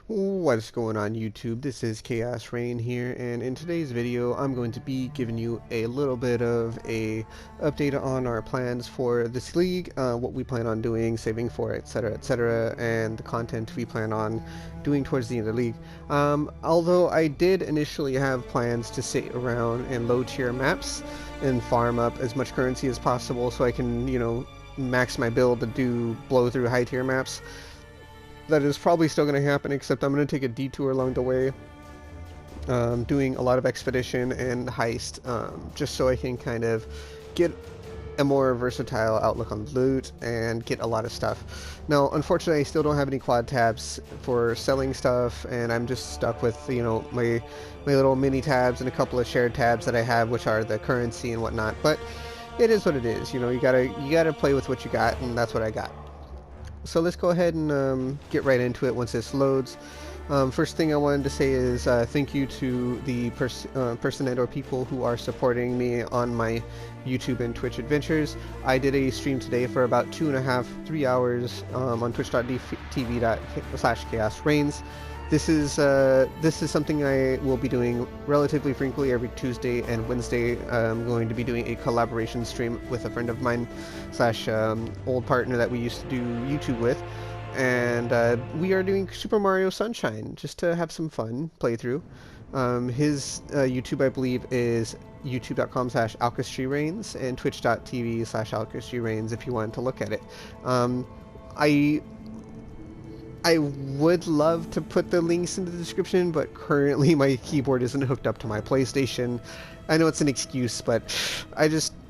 What's going on YouTube? This is Chaos Rain here, and in today's video I'm going to be giving you a little bit of a update on our plans for this league, what we plan on doing, saving for, etc, and the content we plan on doing towards the end of the league. Although I did initially have plans to sit around in low tier maps and farm up as much currency as possible so I can, max my build to blow through high tier maps. That is probably still going to happen, except I'm going to take a detour along the way, doing a lot of expedition and heist, just so I can kind of get a more versatile outlook on loot and get a lot of stuff. Now, unfortunately, I still don't have any quad tabs for selling stuff, and I'm just stuck with, my little mini tabs and a couple of shared tabs that I have, which are the currency and whatnot. But it is what it is. You gotta play with what you got, and that's what I got. So let's go ahead and get right into it once this loads. First thing I wanted to say is thank you to the person and or people who are supporting me on my YouTube and Twitch adventures. I did a stream today for about 2.5-3 hours on twitch.tv/chaosreigns. This is something I will be doing relatively frequently every Tuesday and Wednesday. I'm going to be doing a collaboration stream with a friend of mine / old partner that we used to do YouTube with, and we are doing Super Mario Sunshine just to have some fun playthrough. His YouTube, I believe, is youtube.com/alkastreerains and twitch.tv/alkastreerains if you wanted to look at it. I would love to put the links in the description, but currently my keyboard isn't hooked up to my PlayStation. I know it's an excuse, but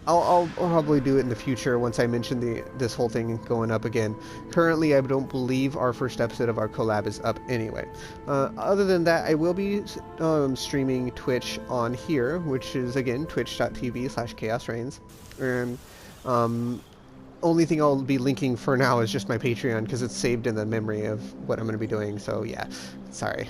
I'll probably do it in the future once I mention this whole thing going up again. Currently, I don't believe our first episode of our collab is up anyway. Other than that, I will be streaming Twitch on here, which is again twitch.tv/chaosreigns, and only thing I'll be linking for now is just my Patreon because it's saved in the memory of what I'm going to be doing, so yeah, sorry.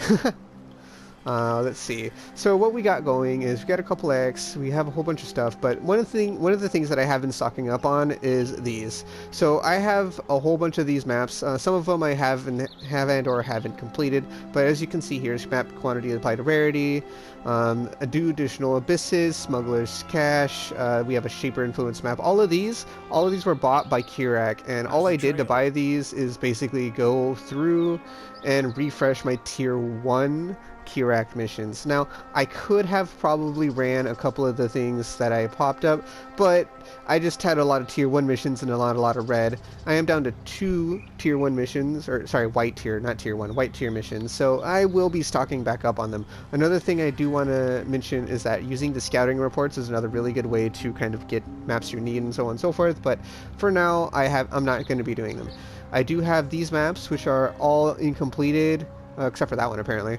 Let's see. So what we got going is we got a couple X, we have a whole bunch of stuff, but one of the things that I have been stocking up on is these. So I have a whole bunch of these maps. Some of them I haven't or haven't completed, but as you can see here, map quantity applied to rarity, additional abysses, smuggler's cache. We have a shaper influence map. All of these were bought by Kirak, and all I did to buy these is basically go through and refresh my tier 1 Kirak missions. Now, I could have probably ran a couple of the things that I popped up, but I just had a lot of tier 1 missions and a lot of red. I am down to 2 tier 1 missions, or sorry, white tier, not tier 1, white tier missions, so I will be stocking back up on them. Another thing I do want to mention is that using the scouting reports is another really good way to kind of get maps you need and so on and so forth, but for now, I'm not going to be doing them. I do have these maps, which are all incompleted, except for that one apparently.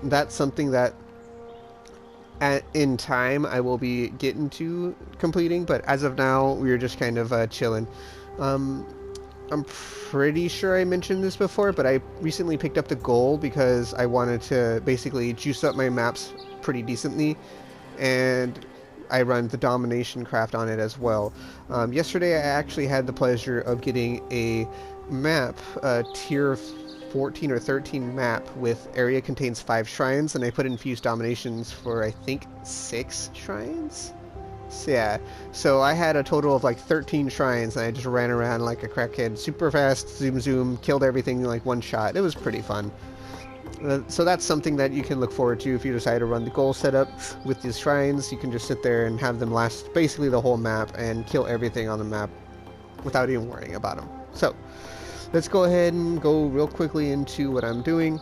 That's something that in time I will be getting to completing, but as of now we're just kind of chilling. I'm pretty sure I mentioned this before, but I recently picked up the goal because I wanted to basically juice up my maps pretty decently, and I run the domination craft on it as well. Yesterday I actually had the pleasure of getting a map, tier 14 or 13 map with area contains 5 shrines, and I put infused dominations for I think 6 shrines. So yeah, so I had a total of like 13 shrines, and I just ran around like a crackhead, super fast, zoom, killed everything in like one shot. It was pretty fun. So that's something that you can look forward to if you decide to run the goal setup with these shrines. You can just sit there and have them last basically the whole map and kill everything on the map without even worrying about them. So let's go ahead and go real quickly into what I'm doing.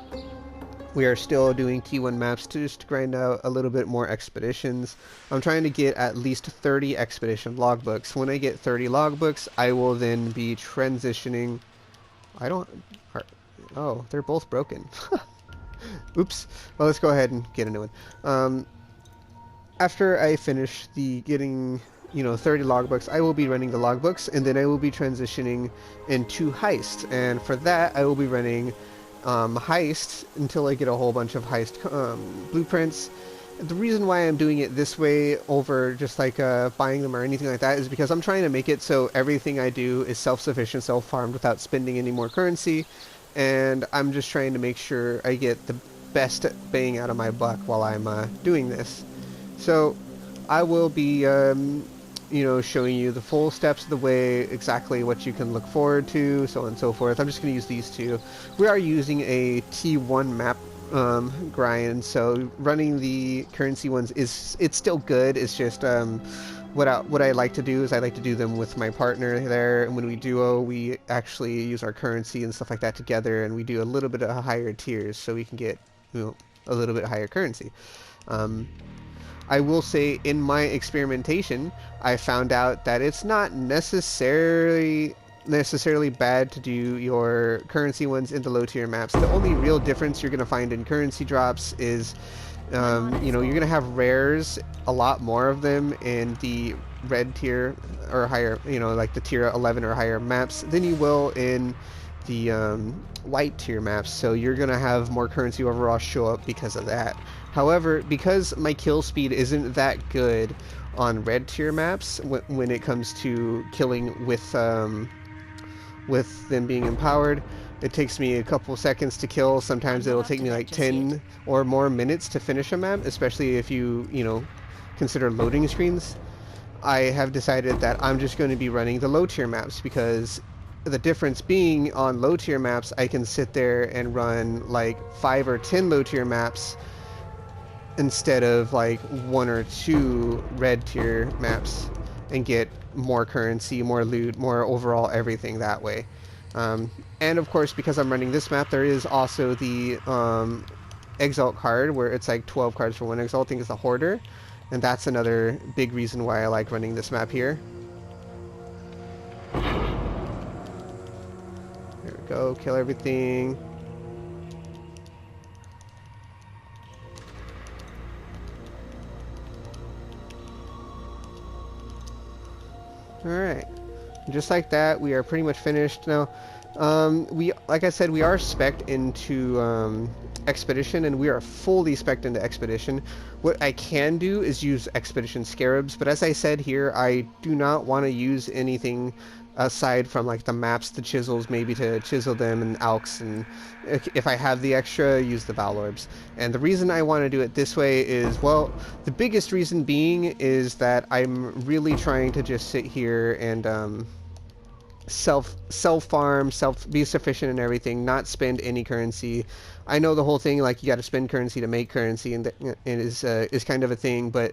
We are still doing T1 maps to just grind out a little bit more expeditions. I'm trying to get at least 30 expedition logbooks. When I get 30 logbooks, I will then be transitioning. Oh, they're both broken. Oops. Well, let's go ahead and get a new one. After I finish getting 30 logbooks, I will be running the logbooks, and then I will be transitioning into heist. And for that, I will be running heist until I get a whole bunch of heist blueprints. The reason why I'm doing it this way over just like buying them or anything like that is because I'm trying to make it so everything I do is self-sufficient, self-farmed without spending any more currency. and I'm just trying to make sure I get the best bang out of my buck while I'm doing this. So I will be, you know, showing you the full steps of the way, exactly what you can look forward to, so on and so forth. I'm just going to use these two. We are using a T1 map grind, so running the currency ones it's still good. It's just what I like to do is I like to do them with my partner there, and when we duo, we actually use our currency and stuff like that together, and we do a little bit of higher tiers so we can get, you know, a little bit higher currency. I will say, in my experimentation, I found out that it's not necessarily bad to do your currency ones in the low tier maps. The only real difference you're going to find in currency drops is, you know, you're going to have rares, a lot more of them in the red tier or higher, you know, like the tier 11 or higher maps than you will in the white tier maps. So you're going to have more currency overall show up because of that. However, because my kill speed isn't that good on red tier maps when it comes to killing with them being empowered, it takes me a couple seconds to kill. Sometimes it'll take me like 10 or more minutes to finish a map, especially if you know, consider loading screens. I have decided that I'm just going to be running the low tier maps, because the difference being, on low tier maps I can sit there and run like 5 or 10 low tier maps instead of like 1 or 2 red tier maps, and get more currency, more loot, more overall everything that way. And of course, because I'm running this map, there is also the Exalt card, where it's like 12 cards for 1 Exalting as a Hoarder, and that's another big reason why I like running this map here. There we go, kill everything. Alright, just like that, we are pretty much finished now. Like I said, we are spec'd into Expedition, and we are fully spec'd into Expedition. What I can do is use Expedition Scarabs, but as I said here, I do not want to use anything aside from like the maps, the chisels, maybe to chisel them, and Alks, and if I have the extra, use the Valorbs. And the reason I want to do it this way is, well, the biggest reason being is that I'm really trying to just sit here and self farm, be sufficient in everything, not spend any currency. I know the whole thing, like, you got to spend currency to make currency, and it is kind of a thing, but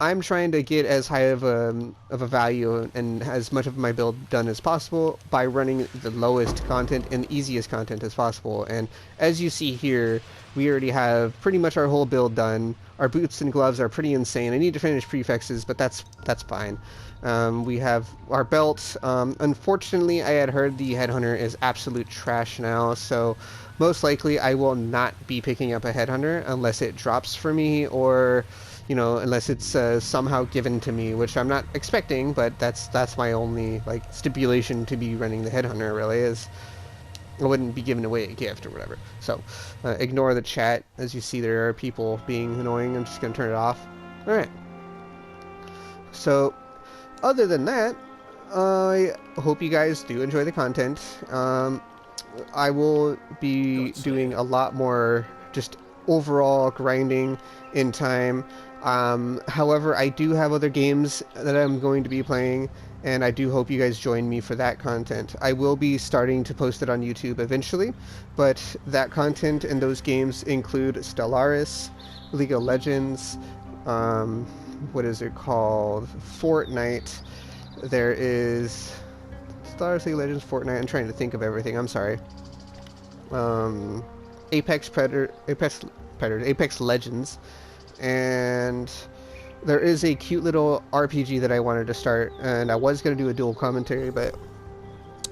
I'm trying to get as high of a value and as much of my build done as possible by running the lowest content and easiest content as possible. And as you see here, we already have pretty much our whole build done. Our boots and gloves are pretty insane. I need to finish prefixes, but that's fine. We have our belts. Unfortunately, I had heard the Headhunter is absolute trash now, so most likely I will not be picking up a Headhunter unless it drops for me, or, you know, unless it's somehow given to me, which I'm not expecting, but that's my only, like, stipulation to be running the Headhunter, really, is I wouldn't be giving away a gift or whatever. So ignore the chat. As you see, there are people being annoying. I'm just gonna turn it off. Alright, so other than that, I hope you guys do enjoy the content. I will be doing a lot more just overall grinding in time. However, I do have other games that I'm going to be playing, and I do hope you guys join me for that content. I will be starting to post it on YouTube eventually, but that content and those games include Stellaris, League of Legends, what is it called? Fortnite. There is Stellaris, League of Legends, Fortnite. I'm trying to think of everything. I'm sorry. Apex Legends, and there is a cute little RPG that I wanted to start, and I was going to do a dual commentary, but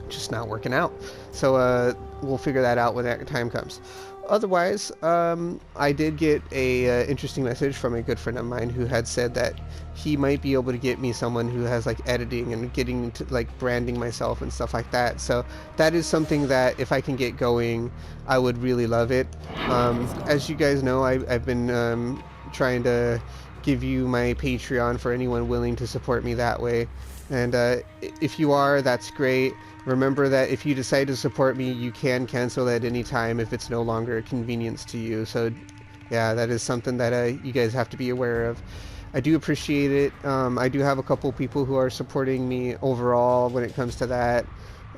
just not working out. So we'll figure that out when that time comes. Otherwise, I did get a interesting message from a good friend of mine who had said that he might be able to get me someone who has like editing and getting to like branding myself and stuff like that. So that is something that if I can get going, I would really love it. As you guys know, I've been trying to give you my Patreon for anyone willing to support me that way. And if you are, that's great. Remember that if you decide to support me, you can cancel at any time if it's no longer a convenience to you. So yeah, that is something that you guys have to be aware of. I do appreciate it. I do have a couple people who are supporting me overall when it comes to that,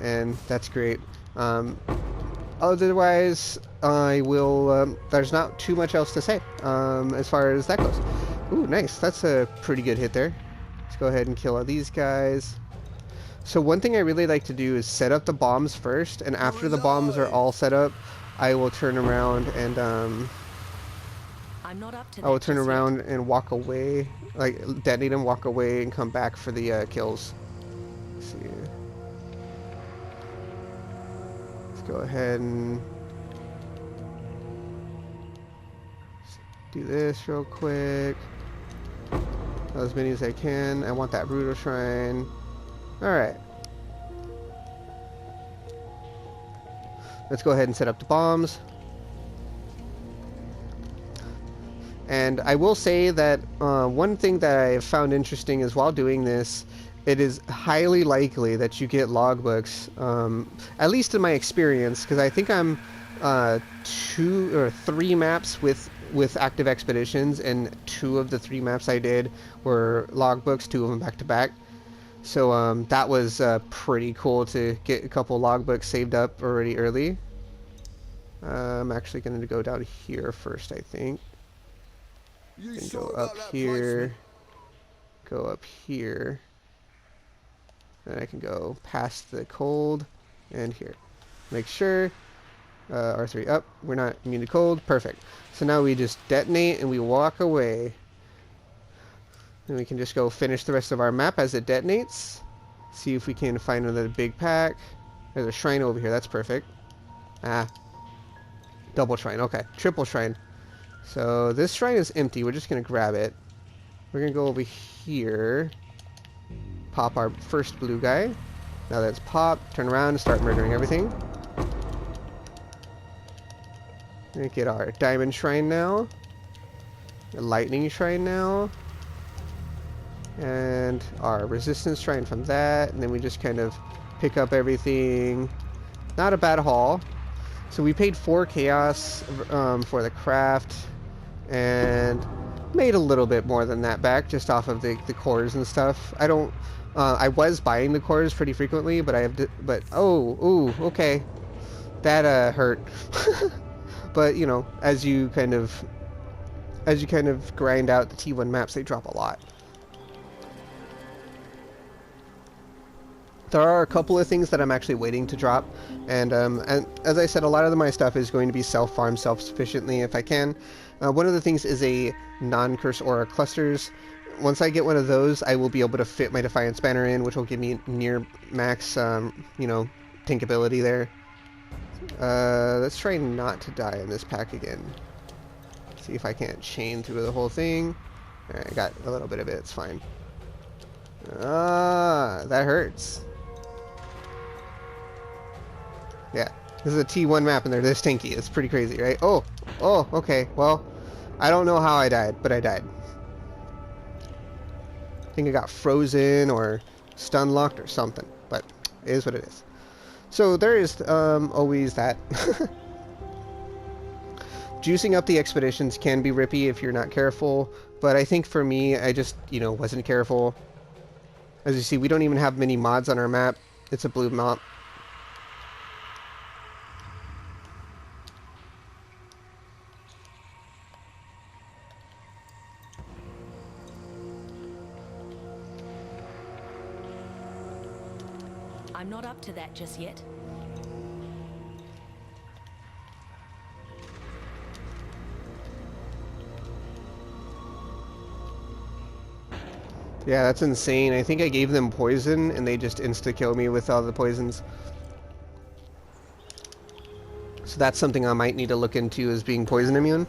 and that's great. Otherwise, I will, there's not too much else to say as far as that goes. Ooh, nice. That's a pretty good hit there. Let's go ahead and kill all these guys. So one thing I really like to do is set up the bombs first, and after the bombs are all set up, I will turn around and I will turn around and walk away, like detonate them, walk away, and come back for the kills. Let's see. Let's go ahead and do this real quick. As many as I can. I want that brutal shrine. Alright. Let's go ahead and set up the bombs. And I will say that one thing that I have found interesting is while doing this, it is highly likely that you get logbooks, at least in my experience, because I think I'm 2 or 3 maps with active expeditions, and 2 of the 3 maps I did were logbooks, 2 of them back to back. So that was pretty cool to get a couple logbooks saved up already early. I'm actually going to go down here first, I think. And go up here, go up here, and I can go past the cold and here. Make sure R3 up. We're not immune to cold. Perfect. So now we just detonate and we walk away. And we can just go finish the rest of our map as it detonates. See if we can find another big pack. There's a shrine over here. That's perfect. Ah. Double shrine. Okay. Triple shrine. So this shrine is empty. We're just going to grab it. We're going to go over here. Pop our first blue guy. Now that's popped. Turn around and start murdering everything. And get our diamond shrine now. A lightning shrine now. And our resistance shrine from that. And then we just kind of pick up everything. Not a bad haul. So we paid 4 chaos for the craft. And made a little bit more than that back just off of the cores and stuff. I don't I was buying the cores pretty frequently, but ooh, okay, that hurt. But you know, as you kind of grind out the T1 maps, they drop a lot. There are a couple of things that I'm actually waiting to drop, and as I said, a lot of my stuff is going to be self-farmed self-sufficiently if I can. One of the things is a non-curse aura clusters. Once I get one of those, I will be able to fit my Defiance banner in, which will give me near max, you know, tankability there. Let's try not to die in this pack again. See if I can't chain through the whole thing. Alright, I got a little bit of it, it's fine. Ah, that hurts. Yeah, this is a T1 map and they're this tanky. It's pretty crazy, right? Oh, okay. Well, I don't know how I died, but I died. I think I got frozen or stun locked or something, but it is what it is. So there is always that. Juicing up the expeditions can be rippy if you're not careful, but I think for me, I just, you know, wasn't careful. As you see, we don't even have many mods on our map. It's a blue map. I'm not up to that just yet. Yeah, that's insane. I think I gave them poison and they just insta-kill me with all the poisons. So that's something I might need to look into, is being poison immune.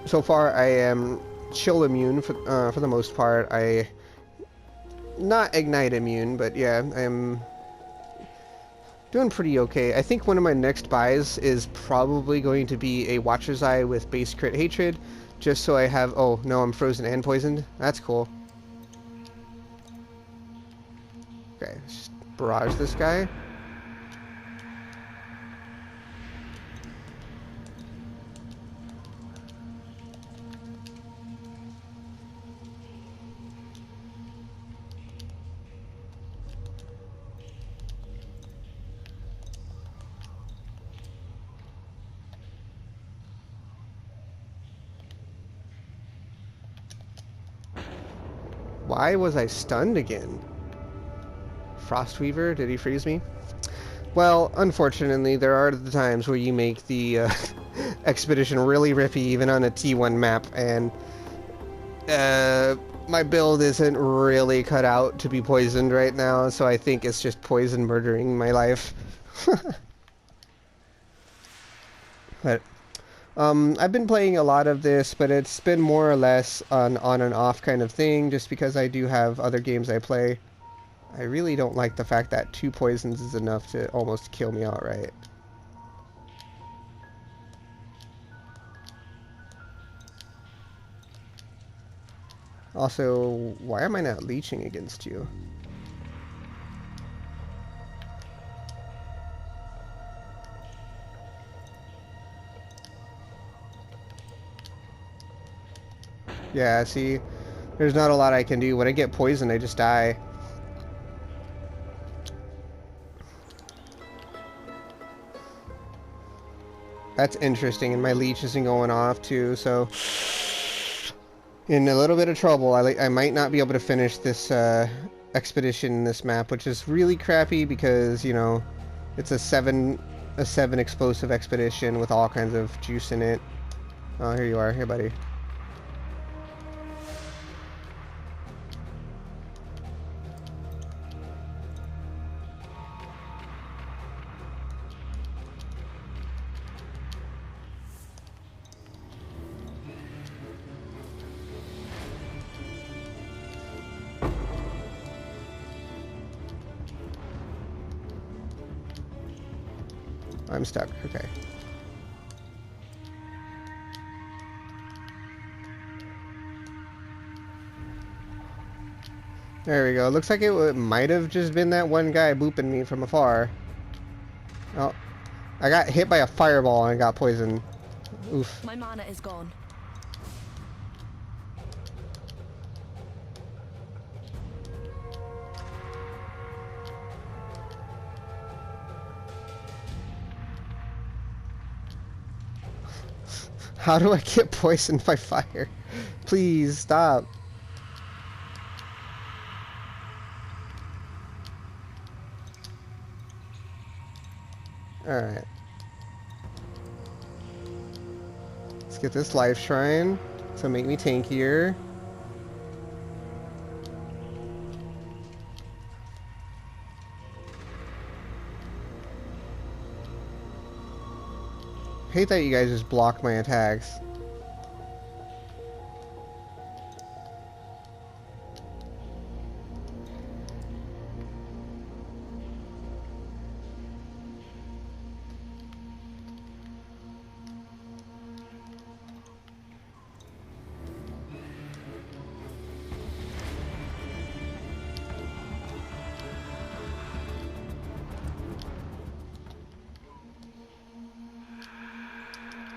So far I am chill immune for the most part. Not ignite immune, but yeah, I am Doing pretty okay. I think one of my next buys is probably going to be a Watcher's Eye with base crit hatred, just so I have... Oh, no, I'm frozen and poisoned. That's cool. Okay, let's just barrage this guy. Why was I stunned again? Frostweaver, did he freeze me? Well, unfortunately, there are the times where you make the expedition really rippy, even on a T1 map, and my build isn't really cut out to be poisoned right now, so I think it's just poison murdering my life. But I've been playing a lot of this, but it's been more or less an on and off kind of thing, just because I do have other games I play. I really don't like the fact that 2 poisons is enough to almost kill me outright. Also, why am I not leeching against you? Yeah, see, there's not a lot I can do. When I get poisoned, I just die. That's interesting, and my leech isn't going off too, so in a little bit of trouble. I might not be able to finish this expedition in this map, which is really crappy because, you know, it's a 7 explosive expedition with all kinds of juice in it. Oh, here you are. Here, buddy. I'm stuck. Okay. There we go. Looks like it might have just been that one guy booping me from afar. Oh, I got hit by a fireball and got poisoned. Oof. My mana is gone. How do I get poisoned by fire? Please stop. Alright. Let's get this life shrine to make me tankier. Hate that you guys just block my attacks.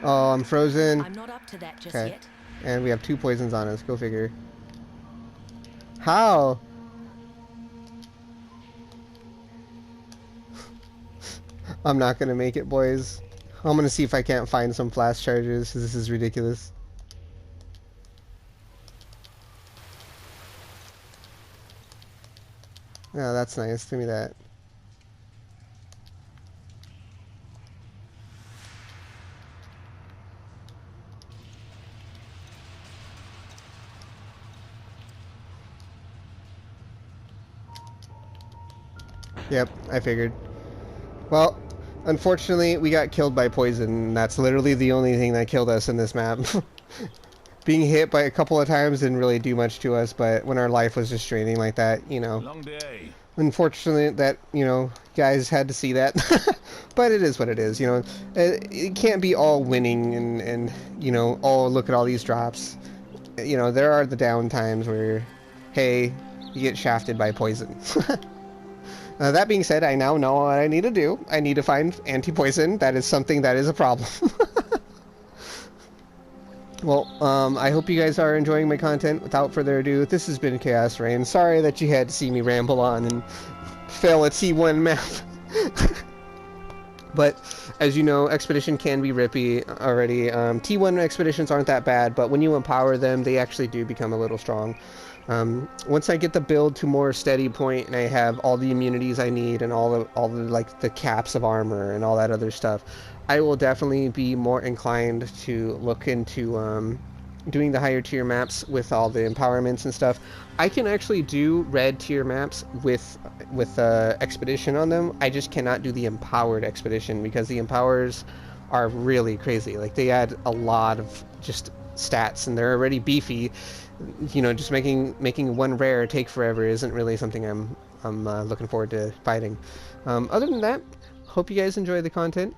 Oh, I'm frozen. I'm not up to that just Okay. yet. And we have 2 poisons on us. Go figure. How? I'm not gonna make it, boys. I'm gonna see if I can't find some flash charges, 'cause this is ridiculous. Yeah, that's nice. Give me that. Yep, I figured. Well, unfortunately, we got killed by poison. That's literally the only thing that killed us in this map. Being hit by a couple of times didn't really do much to us, but when our life was just draining like that, you know. Long day. Unfortunately, that, you know, guys had to see that. But it is what it is, you know. It can't be all winning and, you know, oh, look at all these drops. You know, there are the down times where, hey, you get shafted by poison. That being said, I now know what I need to do. I need to find anti-poison. That is something that is a problem. Well, I hope you guys are enjoying my content. Without further ado, this has been Chaos Rain. Sorry that you had to see me ramble on and fail a T1 map. But, as you know, Expedition can be rippy already. T1 expeditions aren't that bad, but when you empower them, they actually do become a little strong. Once I get the build to more steady point and I have all the immunities I need and all the like the caps of armor and all that other stuff, I will definitely be more inclined to look into doing the higher tier maps with all the empowerments and stuff. I can actually do red tier maps with expedition on them. I just cannot do the empowered expedition because the empowers are really crazy. Like, they add a lot of just stats and they're already beefy. You know, just making one rare take forever isn't really something I'm looking forward to fighting. Other than that, hope you guys enjoy the content.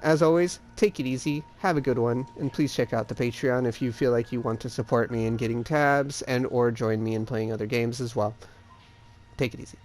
As always, take it easy, have a good one, and please check out the Patreon if you feel like you want to support me in getting tabs and or join me in playing other games as well. Take it easy.